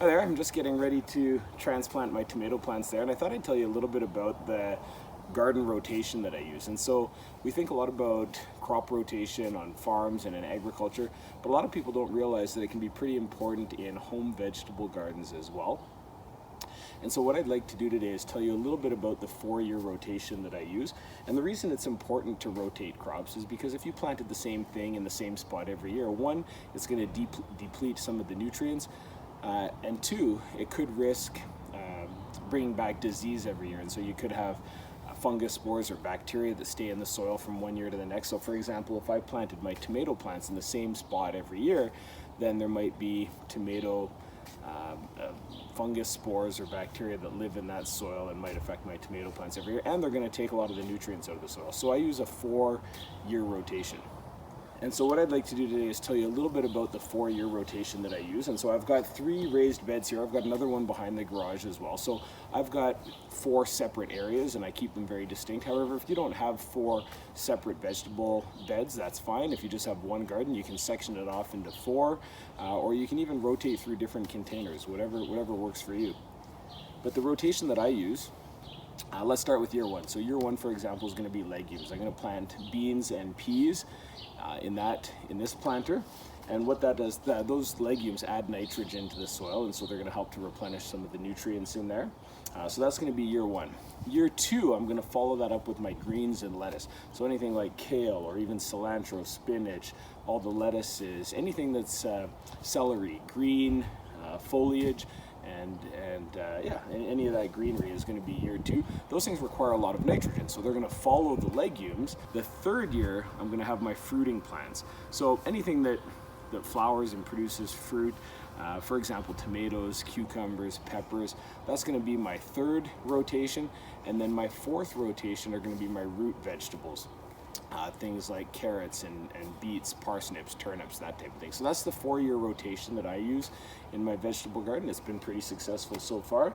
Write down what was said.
Hi there, I'm just getting ready to transplant my tomato plants there, and I thought I'd tell you a little bit about the garden rotation that I use. And so we think a lot about crop rotation on farms and in agriculture, but a lot of people don't realize that it can be pretty important in home vegetable gardens as well. And so what I'd like to do today is tell you a little bit about the 4-year rotation that I use. And the reason it's important to rotate crops is because if you planted the same thing in the same spot every year, one, it's going to deplete some of the nutrients, and two, it could risk bringing back disease every year. And so you could have fungus spores or bacteria that stay in the soil from one year to the next. So for example, if I planted my tomato plants in the same spot every year, then there might be tomato fungus spores or bacteria that live in that soil and might affect my tomato plants every year, and they're going to take a lot of the nutrients out of the soil. So I use a 4-year rotation. And so what I'd like to do today is tell you a little bit about the 4-year rotation that I use. And so I've got 3 raised beds here. I've got another one behind the garage as well. So I've got 4 separate areas and I keep them very distinct. However, if you don't have 4 separate vegetable beds, that's fine. If you just have one garden, you can section it off into 4, or you can even rotate through different containers, whatever works for you. But the rotation that I use, let's start with year 1. So year 1, for example, is going to be legumes. I'm going to plant beans and peas in this planter, and what that does, those legumes add nitrogen to the soil, and so they're going to help to replenish some of the nutrients in there. So that's going to be year 1. Year 2, I'm going to follow that up with my greens and lettuce. So anything like kale or even cilantro, spinach, all the lettuces, anything that's celery, green foliage, and any of that greenery is going to be year 2. Those things require a lot of nitrogen, so they're going to follow the legumes. The 3rd year, I'm going to have my fruiting plants. So anything that flowers and produces fruit, for example, tomatoes, cucumbers, peppers, that's going to be my 3rd rotation. And then my 4th rotation are going to be my root vegetables. Things like carrots and beets, parsnips, turnips, that type of thing. So that's the 4-year rotation that I use in my vegetable garden. It's been pretty successful so far.